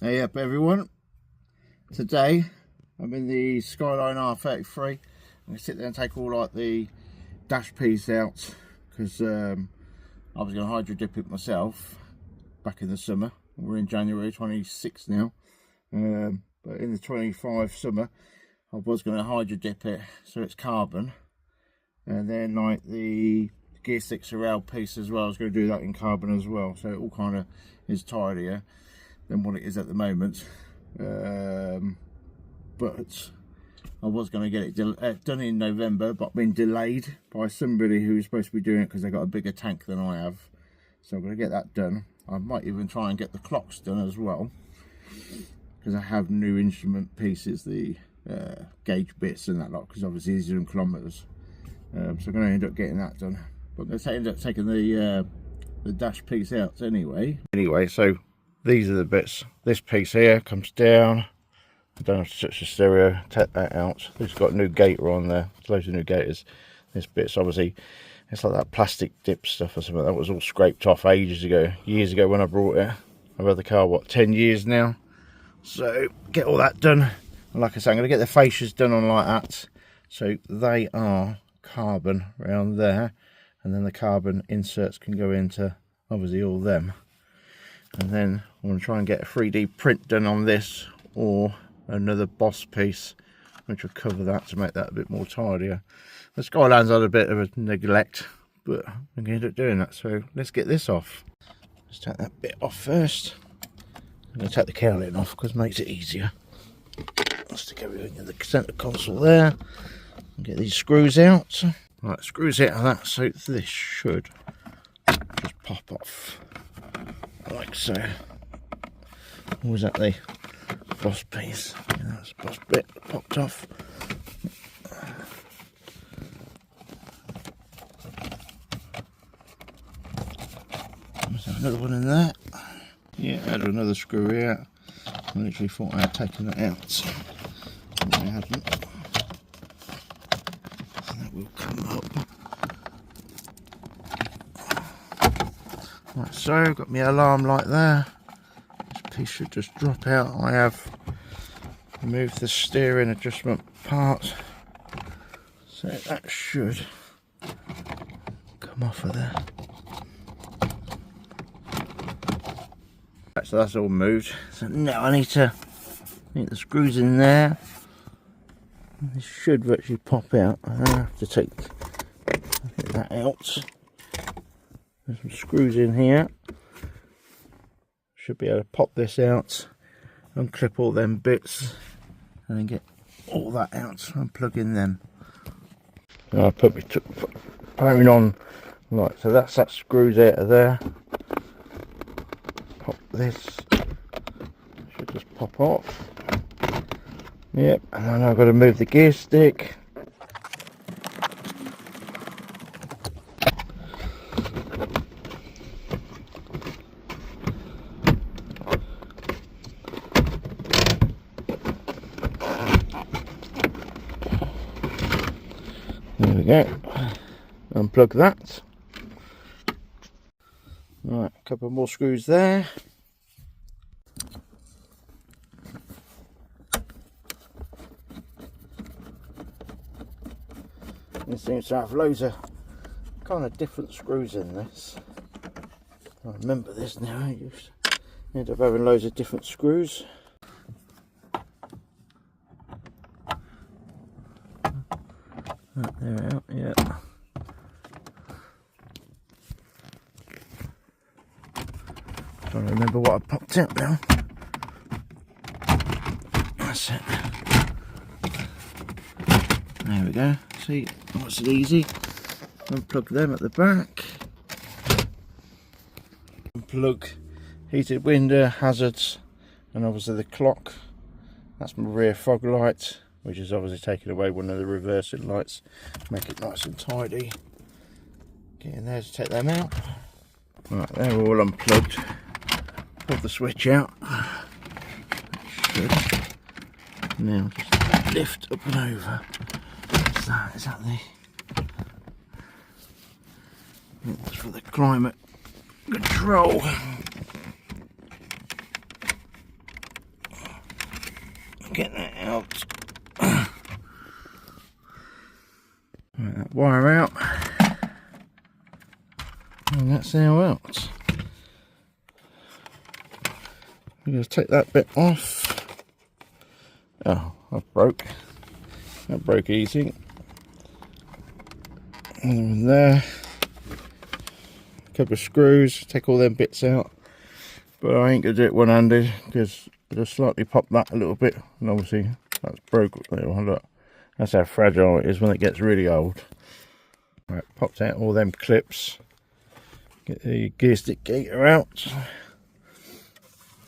Hey up everyone, today I'm in the Skyline R33. I'm going to sit there and take all like the dash piece out because I was going to hydro dip it myself back in the summer. We're in January 26 now, but in the 25 summer I was going to hydro dip it so it's carbon, and then like the gear 6 rail piece as well, I was going to do that in carbon as well, so it all kind of is tidier than what it is at the moment. But I was going to get it done in November, but been delayed by somebody who's supposed to be doing it because they got a bigger tank than I have. So I'm going to get that done. I might even try and get the clocks done as well, because I have new instrument pieces, the gauge bits and that lot, because obviously these are in kilometres. So I'm going to end up getting that done. But I'm going to end up taking the dash piece out anyway. So these are the bits. This piece here comes down. I don't have to touch the stereo. Take that out. It's got a new gator on there. There's loads of new gators. This bit's obviously, it's like that plastic dip stuff or something that was all scraped off ages ago, years ago when I brought it. I've had the car, what, 10 years now? So get all that done. And like I say, I'm going to get the fascias done on like that. So they are carbon around there, and then the carbon inserts can go into obviously all them. And then I'm going to try and get a 3D print done on this, or another boss piece which will cover that to make that a bit more tidier. The Skyline's had a bit of a neglect, but I'm going to end up doing that. So let's get this off. Let's take that bit off first. I'm going to take the cowling off because it makes it easier. I'll stick everything in the centre console there and get these screws out. Right, screws out of that, so this should just pop off like so. Or was that the boss piece? Yeah, that's the boss bit that popped off. Was there another one in there? Yeah, I had another screw here. I literally thought I had taken it out. But I hadn't. So that will come up. Like so, got my alarm light there. This piece should just drop out. I have removed the steering adjustment part, so that should come off of there. Right, so that's all moved. So now I need the screws in there. This should virtually pop out. I have to take that out. There's some screws in here. Should be able to pop this out, unclip all them bits, and then get all that out and plug in them. I put my phone on, right, so that's that screws out of there. Pop this, should just pop off. Yep, and then I've got to move the gear stick. There we go. Unplug that. Right, a couple more screws there. It seems to have loads of kind of different screws in this. I remember this now. I used to end up having loads of different screws. Right, they're out, yeah. Trying to remember what I popped out now. That's it. There we go. See, nice and easy. Unplug them at the back. Unplug heated window, hazards, and obviously the clock. That's my rear fog light, which is obviously taking away one of the reversing lights. Make it nice and tidy. Get in there to take them out. Right, they're all unplugged. Pull the switch out. Should. Now just lift up and over. What's that? Is that the... That's for the climate control. Get that out. Right, that wire out. And that's now out. I'm going to take that bit off. Oh, that broke. That broke easy. And there. A couple of screws, take all them bits out. But I ain't going to do it one-handed because I just slightly pop that a little bit. And obviously that's broke. Look, that's how fragile it is when it gets really old. Right, popped out all them clips. Get the gear stick gator out.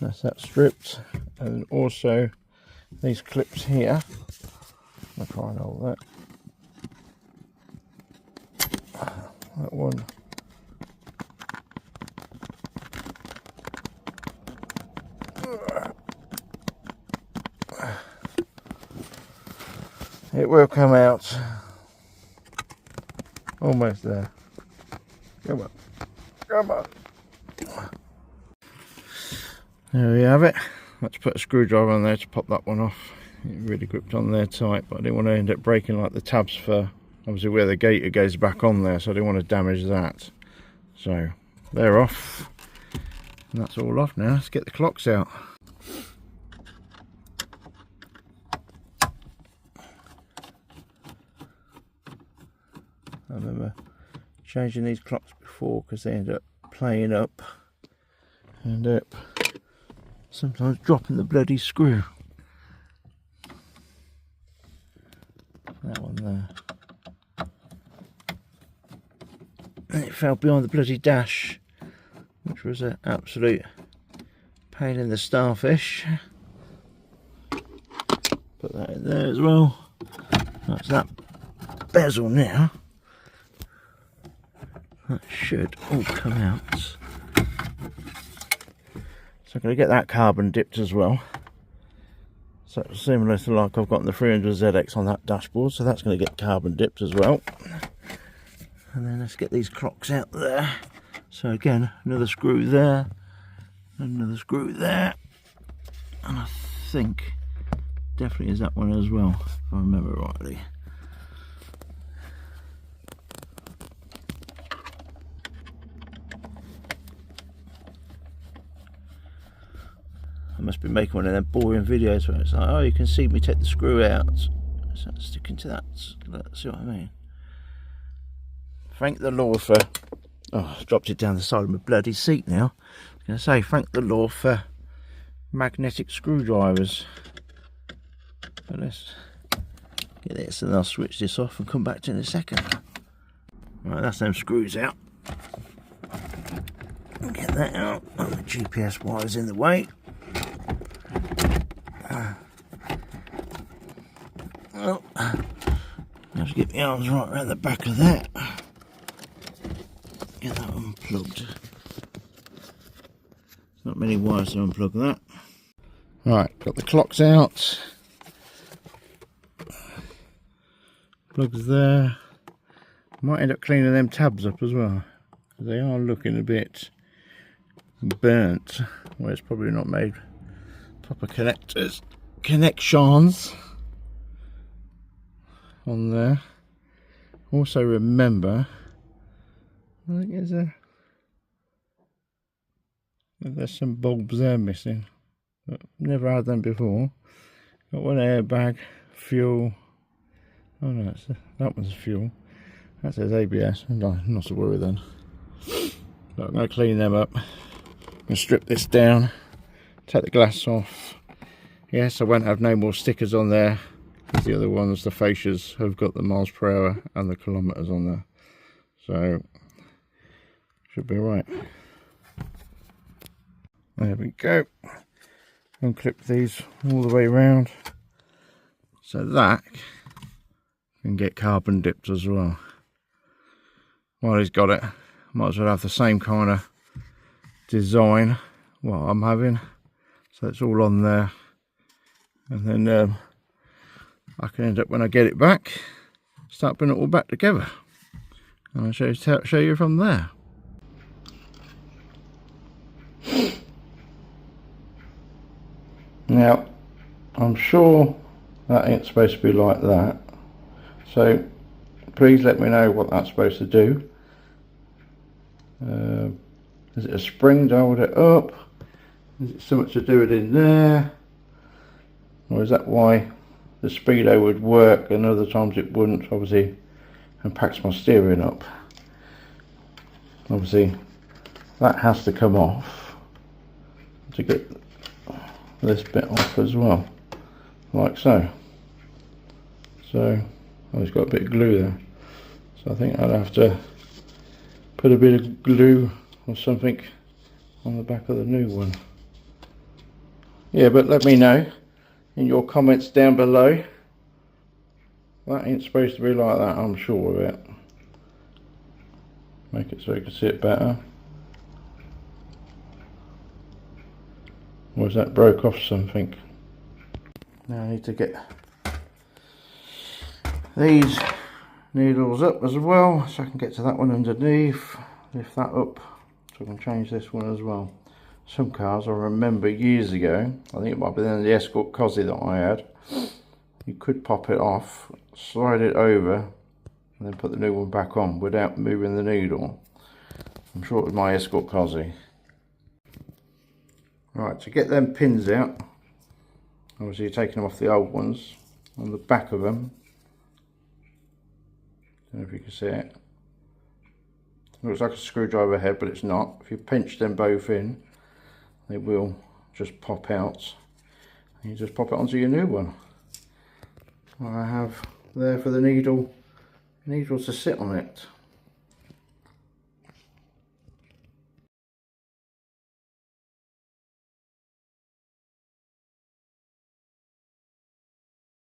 That's that stripped. And also these clips here. I'll try and hold that. That one. It will come out. Almost there. Come on. Come on. There we have it. Let's put a screwdriver on there to pop that one off. It really gripped on there tight, but I didn't want to end up breaking like the tabs for obviously where the gator goes back on there, so I didn't want to damage that. So they're off. And that's all off now. Let's get the clocks out. I remember changing these clocks before because they end up playing up and sometimes dropping the bloody screw. That one there. And it fell behind the bloody dash, which was an absolute pain in the starfish. Put that in there as well. That's that bezel now. That should all come out. So I'm going to get that carbon dipped as well. So it's similar to like I've got the 300ZX on that dashboard, so that's going to get carbon dipped as well. And then let's get these clocks out there. So again, another screw there, another screw there, and I think definitely is that one as well, if I remember rightly. I must be making one of them boring videos where it's like, oh, you can see me take the screw out. So I'm sticking to that. See what I mean? Thank the Lord for... Oh, I dropped it down the side of my bloody seat now. I was going to say, thank the Lord for magnetic screwdrivers. But let's get this and I'll switch this off and come back to it in a second. Right, that's them screws out. Get that out. Oh, the GPS wire's in the way. Oh, I have to get my arms right around the back of that. Get that unplugged. Not many wires to unplug that. Right, got the clocks out. Plugs there. Might end up cleaning them tabs up as well. They are looking a bit burnt, where it's probably not made proper connections on there. Also remember, I think there's some bulbs there missing. Never had them before. Got one airbag, fuel. Oh no, that one's fuel. That says ABS. No, not to worry then. But I'm going to clean them up. I'm going to strip this down, take the glass off. Yes, I won't have no more stickers on there, because the other ones, the fascias, have got the miles per hour and the kilometres on there. So, should be right. There we go. Unclip these all the way around. So that can get carbon dipped as well. While he's got it, might as well have the same kind of design what I'm having, so it's all on there, and then I can end up, when I get it back, start putting it all back together, and I'll show you from there. Now I'm sure that ain't supposed to be like that, so please let me know what that's supposed to do. Is it a spring to hold it up? Is it something to do with in there? Or is that why the speedo would work and other times it wouldn't? Obviously, and packs my steering up. Obviously that has to come off to get this bit off as well, like so. So it's got a bit of glue there, so I think I'd have to put a bit of glue or something on the back of the new one. Yeah, but let me know in your comments down below. That ain't supposed to be like that, I'm sure of it. Make it so you can see it better. Or is that broke off something? Now I need to get these needles up as well, so I can get to that one underneath. Lift that up so I can change this one as well. Some cars I remember years ago, I think it might be the Escort Cosy that I had, you could pop it off, slide it over and then put the new one back on without moving the needle. I'm sure it was my Escort Cosy. Right, to get them pins out, obviously you're taking them off the old ones. On the back of them, I don't know if you can see it, looks like a screwdriver head, but it's not. If you pinch them both in, they will just pop out, and you just pop it onto your new one. What I have there for the needle to sit on it.